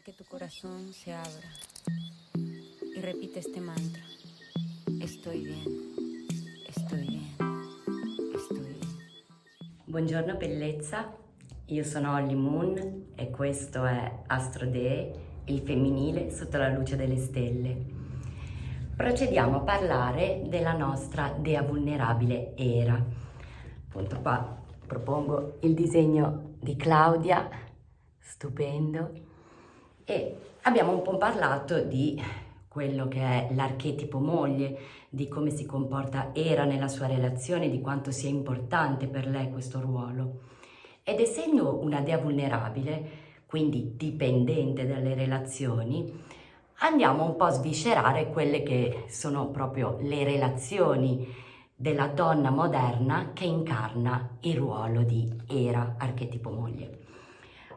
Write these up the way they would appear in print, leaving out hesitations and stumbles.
que tu corazón se abra y repite este mantra. Estoy bien, estoy bien, estoy bien. Buongiorno bellezza, io sono Holly Moon e questo è Astro Dee, il femminile sotto la luce delle stelle. Procediamo a parlare della nostra dea vulnerabile Era. Appunto qua propongo il disegno di Claudia, stupendo, e abbiamo un po' parlato di quello che è l'archetipo moglie, di come si comporta Era nella sua relazione, di quanto sia importante per lei questo ruolo. Ed essendo una dea vulnerabile, quindi dipendente dalle relazioni, andiamo un po' a sviscerare quelle che sono proprio le relazioni della donna moderna che incarna il ruolo di Era, archetipo moglie.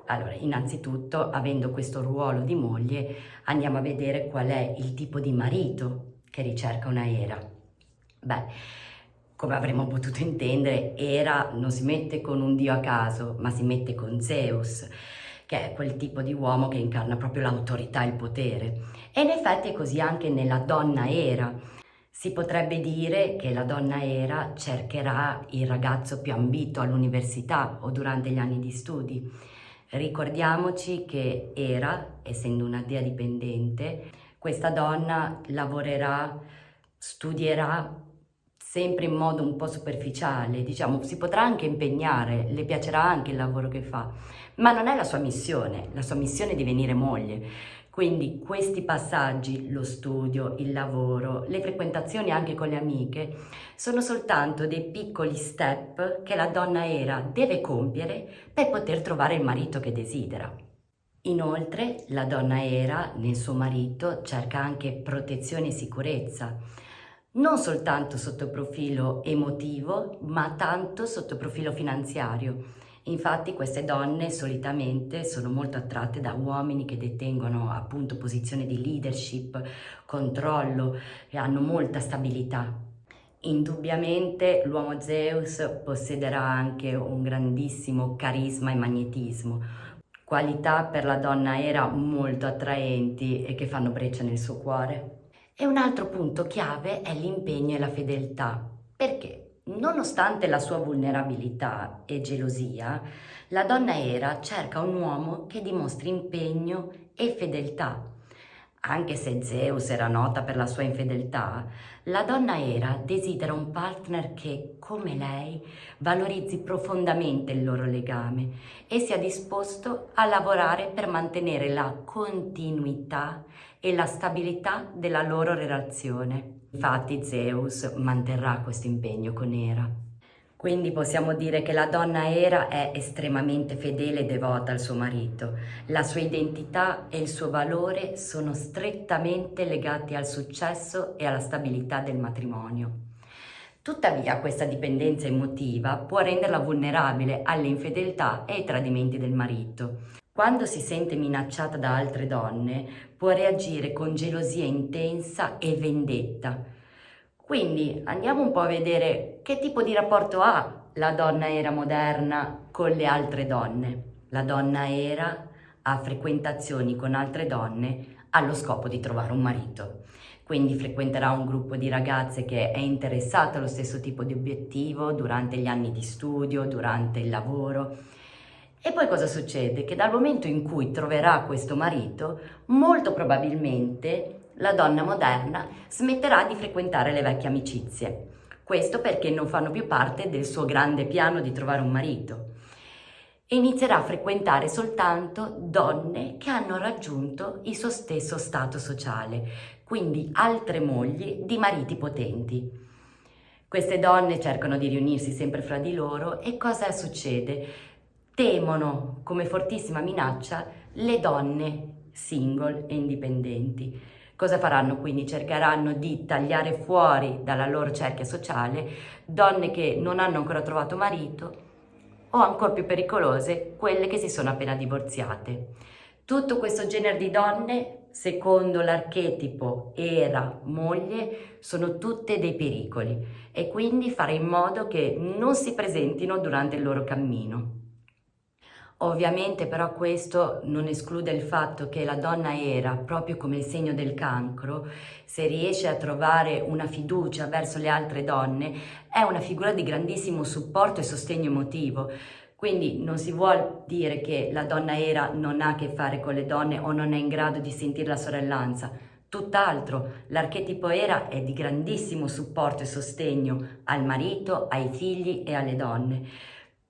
Allora, innanzitutto, avendo questo ruolo di moglie, andiamo a vedere qual è il tipo di marito che ricerca una Era. Beh, come avremmo potuto intendere, Era non si mette con un dio a caso, ma si mette con Zeus, che è quel tipo di uomo che incarna proprio l'autorità e il potere. E in effetti è così anche nella donna Era. Si potrebbe dire che la donna Era cercherà il ragazzo più ambito all'università o durante gli anni di studi. Ricordiamoci che Era, essendo una dea dipendente, questa donna lavorerà, studierà sempre in modo un po' superficiale, diciamo, si potrà anche impegnare, le piacerà anche il lavoro che fa, ma non è la sua missione è divenire moglie. Quindi questi passaggi, lo studio, il lavoro, le frequentazioni anche con le amiche, sono soltanto dei piccoli step che la donna Era deve compiere per poter trovare il marito che desidera. Inoltre, la donna Era nel suo marito cerca anche protezione e sicurezza, non soltanto sotto il profilo emotivo, ma tanto sotto il profilo finanziario. Infatti queste donne solitamente sono molto attratte da uomini che detengono appunto posizioni di leadership, controllo e hanno molta stabilità. Indubbiamente l'uomo Zeus possederà anche un grandissimo carisma e magnetismo, qualità per la donna Era molto attraenti e che fanno breccia nel suo cuore. E un altro punto chiave è l'impegno e la fedeltà, perché nonostante la sua vulnerabilità e gelosia, la donna Era cerca un uomo che dimostri impegno e fedeltà. Anche se Zeus era nota per la sua infedeltà, la donna Era desidera un partner che, come lei, valorizzi profondamente il loro legame e sia disposto a lavorare per mantenere la continuità e la stabilità della loro relazione. Infatti Zeus manterrà questo impegno con Era. Quindi possiamo dire che la donna Era è estremamente fedele e devota al suo marito. La sua identità e il suo valore sono strettamente legati al successo e alla stabilità del matrimonio. Tuttavia questa dipendenza emotiva può renderla vulnerabile alle infedeltà e ai tradimenti del marito. Quando si sente minacciata da altre donne, può reagire con gelosia intensa e vendetta. Quindi andiamo un po' a vedere che tipo di rapporto ha la donna Era moderna con le altre donne. La donna Era ha frequentazioni con altre donne allo scopo di trovare un marito. Quindi frequenterà un gruppo di ragazze che è interessato allo stesso tipo di obiettivo durante gli anni di studio, durante il lavoro. E poi cosa succede? Che dal momento in cui troverà questo marito, molto probabilmente la donna moderna smetterà di frequentare le vecchie amicizie. Questo perché non fanno più parte del suo grande piano di trovare un marito. E inizierà a frequentare soltanto donne che hanno raggiunto il suo stesso stato sociale, quindi altre mogli di mariti potenti. Queste donne cercano di riunirsi sempre fra di loro e cosa succede? Temono come fortissima minaccia le donne single e indipendenti. Cosa faranno quindi? Cercheranno di tagliare fuori dalla loro cerchia sociale donne che non hanno ancora trovato marito o ancora più pericolose, quelle che si sono appena divorziate. Tutto questo genere di donne, secondo l'archetipo Era, moglie, sono tutte dei pericoli e quindi fare in modo che non si presentino durante il loro cammino. Ovviamente però questo non esclude il fatto che la donna era, proprio come il segno del cancro, se riesce a trovare una fiducia verso le altre donne, è una figura di grandissimo supporto e sostegno emotivo. Quindi non si vuol dire che la donna era non ha a che fare con le donne o non è in grado di sentire la sorellanza. Tutt'altro, l'archetipo era è di grandissimo supporto e sostegno al marito, ai figli e alle donne.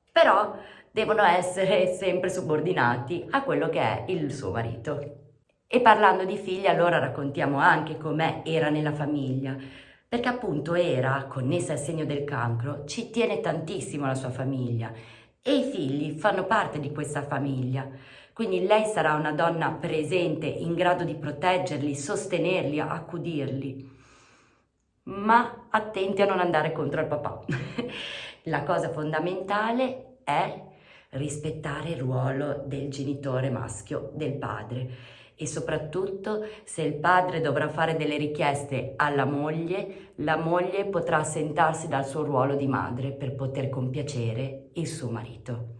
Però devono essere sempre subordinati a quello che è il suo marito. E parlando di figli, allora raccontiamo anche com'è Era nella famiglia, perché appunto Era, connessa al segno del cancro, ci tiene tantissimo alla sua famiglia e i figli fanno parte di questa famiglia. Quindi lei sarà una donna presente, in grado di proteggerli, sostenerli, accudirli. Ma attenti a non andare contro il papà. La cosa fondamentale è rispettare il ruolo del genitore maschio, del padre, e soprattutto se il padre dovrà fare delle richieste alla moglie, la moglie potrà assentarsi dal suo ruolo di madre per poter compiacere il suo marito.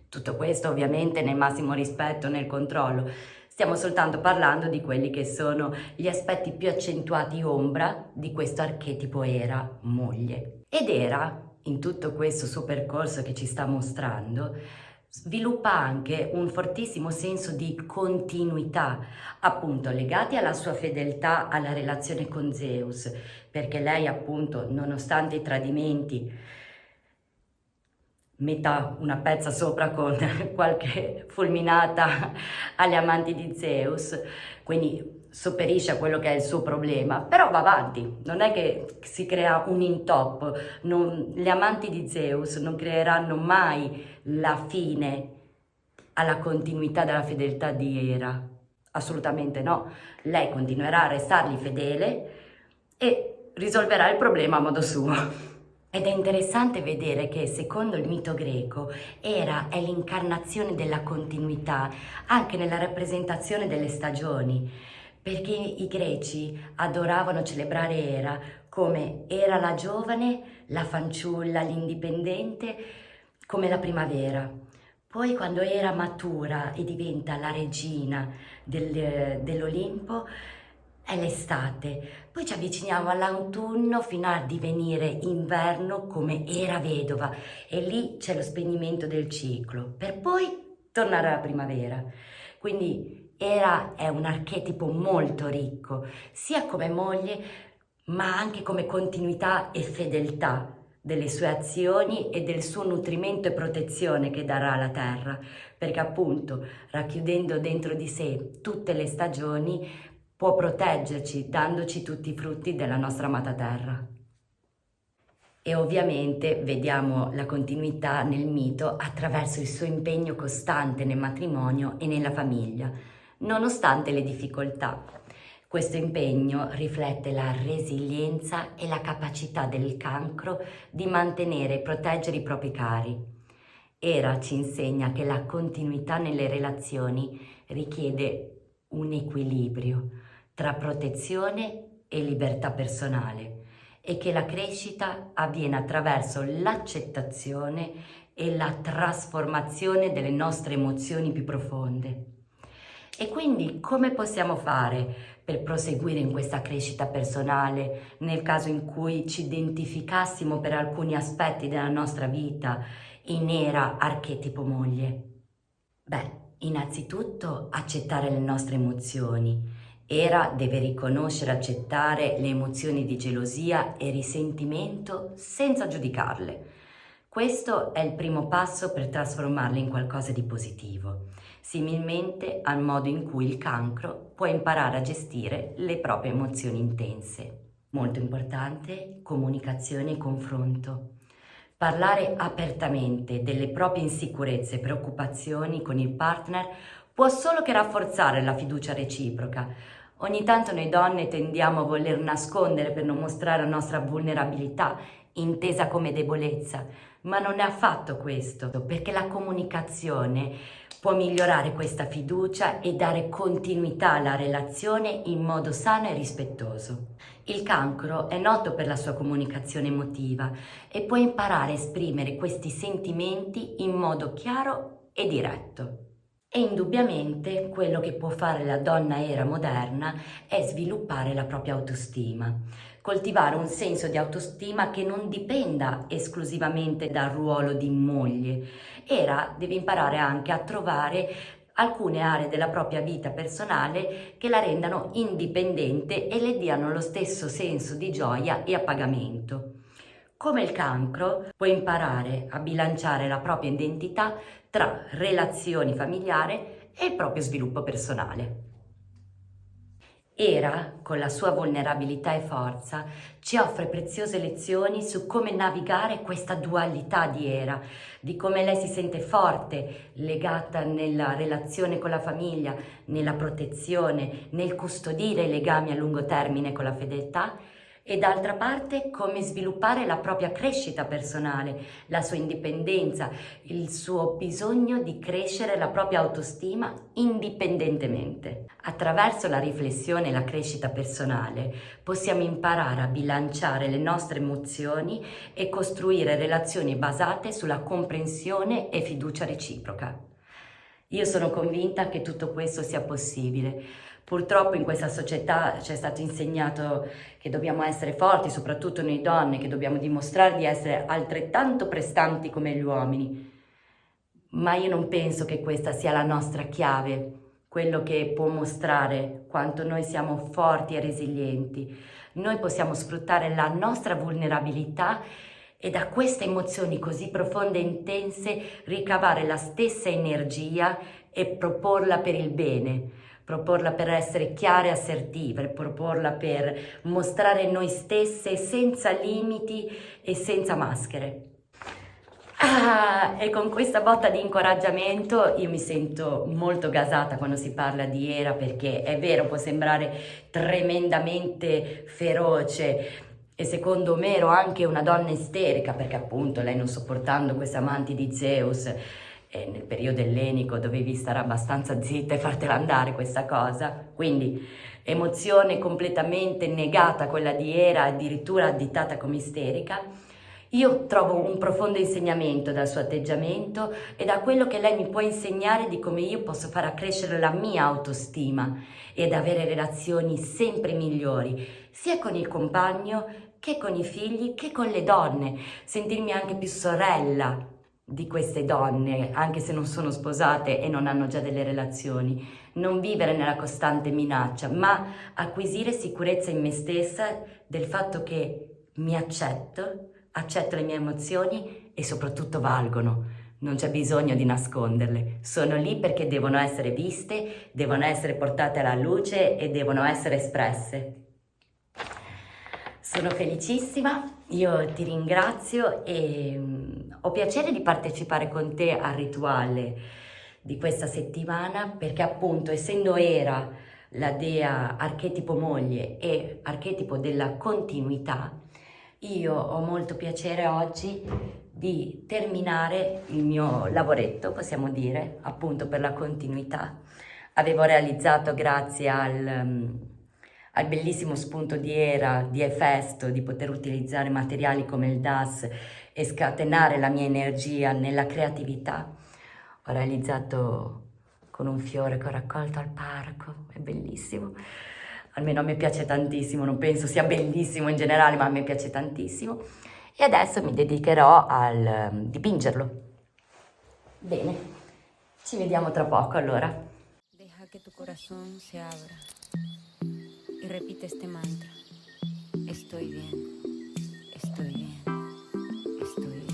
Tutto questo ovviamente nel massimo rispetto, nel controllo. Stiamo soltanto parlando di quelli che sono gli aspetti più accentuati ombra di questo archetipo Era, moglie. Ed Era, in tutto questo suo percorso che ci sta mostrando, sviluppa anche un fortissimo senso di continuità, appunto legati alla sua fedeltà alla relazione con Zeus, perché lei appunto, nonostante i tradimenti, metta una pezza sopra con qualche fulminata agli amanti di Zeus, quindi sopperisce a quello che è il suo problema, però va avanti, non è che si crea un intoppo, gli amanti di Zeus non creeranno mai la fine alla continuità della fedeltà di Era, assolutamente no, lei continuerà a restargli fedele e risolverà il problema a modo suo. Ed è interessante vedere che, secondo il mito greco, Era è l'incarnazione della continuità anche nella rappresentazione delle stagioni, perché i greci adoravano celebrare Era come Era la giovane, la fanciulla, l'indipendente, come la primavera. Poi quando Era matura e diventa la regina dell'Olimpo, è l'estate, poi ci avviciniamo all'autunno fino a divenire inverno come Era vedova e lì c'è lo spegnimento del ciclo per poi tornare alla primavera. Quindi Era è un archetipo molto ricco sia come moglie ma anche come continuità e fedeltà delle sue azioni e del suo nutrimento e protezione che darà alla terra, perché appunto racchiudendo dentro di sé tutte le stagioni può proteggerci dandoci tutti i frutti della nostra amata terra. E ovviamente vediamo la continuità nel mito attraverso il suo impegno costante nel matrimonio e nella famiglia, nonostante le difficoltà. Questo impegno riflette la resilienza e la capacità del cancro di mantenere e proteggere i propri cari. Era ci insegna che la continuità nelle relazioni richiede un equilibrio tra protezione e libertà personale e che la crescita avviene attraverso l'accettazione e la trasformazione delle nostre emozioni più profonde. E quindi come possiamo fare per proseguire in questa crescita personale nel caso in cui ci identificassimo per alcuni aspetti della nostra vita in Era archetipo moglie? Beh, innanzitutto accettare le nostre emozioni. Era deve riconoscere e accettare le emozioni di gelosia e risentimento senza giudicarle. Questo è il primo passo per trasformarle in qualcosa di positivo, similmente al modo in cui il cancro può imparare a gestire le proprie emozioni intense. Molto importante, comunicazione e confronto. Parlare apertamente delle proprie insicurezze e preoccupazioni con il partner può solo che rafforzare la fiducia reciproca. Ogni tanto noi donne tendiamo a voler nascondere per non mostrare la nostra vulnerabilità intesa come debolezza, ma non è affatto questo, perché la comunicazione può migliorare questa fiducia e dare continuità alla relazione in modo sano e rispettoso. Il cancro è noto per la sua comunicazione emotiva e può imparare a esprimere questi sentimenti in modo chiaro e diretto. E indubbiamente quello che può fare la donna era moderna è sviluppare la propria autostima, coltivare un senso di autostima che non dipenda esclusivamente dal ruolo di moglie. Era deve imparare anche a trovare alcune aree della propria vita personale che la rendano indipendente e le diano lo stesso senso di gioia e appagamento. Come il cancro, può imparare a bilanciare la propria identità tra relazioni familiari e il proprio sviluppo personale. Era, con la sua vulnerabilità e forza, ci offre preziose lezioni su come navigare questa dualità di Era, di come lei si sente forte, legata nella relazione con la famiglia, nella protezione, nel custodire i legami a lungo termine con la fedeltà, e d'altra parte come sviluppare la propria crescita personale, la sua indipendenza, il suo bisogno di crescere la propria autostima indipendentemente. Attraverso la riflessione e la crescita personale possiamo imparare a bilanciare le nostre emozioni e costruire relazioni basate sulla comprensione e fiducia reciproca. Io sono convinta che tutto questo sia possibile. Purtroppo in questa società ci è stato insegnato che dobbiamo essere forti, soprattutto noi donne, che dobbiamo dimostrare di essere altrettanto prestanti come gli uomini. Ma io non penso che questa sia la nostra chiave, quello che può mostrare quanto noi siamo forti e resilienti. Noi possiamo sfruttare la nostra vulnerabilità e da queste emozioni così profonde e intense ricavare la stessa energia e proporla per il bene. Proporla per essere chiare e assertive, proporla per mostrare noi stesse senza limiti e senza maschere. E con questa botta di incoraggiamento io mi sento molto gasata quando si parla di Era, perché è vero, può sembrare tremendamente feroce e secondo Omero anche una donna isterica, perché appunto lei, non sopportando questi amanti di Zeus, e nel periodo ellenico dovevi stare abbastanza zitta e fartela andare questa cosa, quindi emozione completamente negata, quella di Era, addirittura additata come isterica. Io trovo un profondo insegnamento dal suo atteggiamento e da quello che lei mi può insegnare di come io posso far accrescere la mia autostima ed avere relazioni sempre migliori, sia con il compagno che con i figli che con le donne, sentirmi anche più sorella di queste donne, anche se non sono sposate e non hanno già delle relazioni, non vivere nella costante minaccia, ma acquisire sicurezza in me stessa del fatto che mi accetto le mie emozioni e soprattutto valgono, non c'è bisogno di nasconderle, sono lì perché devono essere viste, devono essere portate alla luce e devono essere espresse. Sono felicissima, io ti ringrazio e ho piacere di partecipare con te al rituale di questa settimana, perché appunto, essendo Era la dea archetipo moglie e archetipo della continuità, io ho molto piacere oggi di terminare il mio lavoretto, possiamo dire, appunto per la continuità. Avevo realizzato, grazie al bellissimo spunto di Era, di Efesto, di poter utilizzare materiali come il DAS e scatenare la mia energia nella creatività. Ho realizzato con un fiore che ho raccolto al parco, è bellissimo. Almeno a me piace tantissimo, non penso sia bellissimo in generale, ma a me piace tantissimo. E adesso mi dedicherò al dipingerlo. Bene, ci vediamo tra poco allora. Deja que tu corazón se abra y repite este mantra. Estoy bien, estoy bien, estoy bien.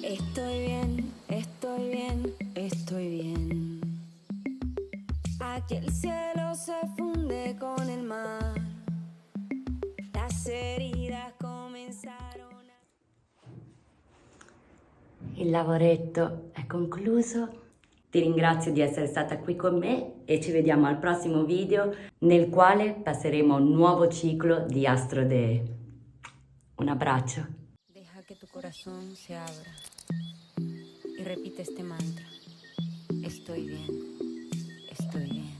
Estoy bien, estoy bien, estoy bien. Aquí el cielo se funde con el mar. Las heridas comenzaron a... Il lavoretto è concluso. Ti ringrazio di essere stata qui con me e ci vediamo al prossimo video nel quale passeremo un nuovo ciclo di Astro Dee. Un abbraccio. Deja que tu corazón se abra y repite este mantra. Estoy bien, estoy bien.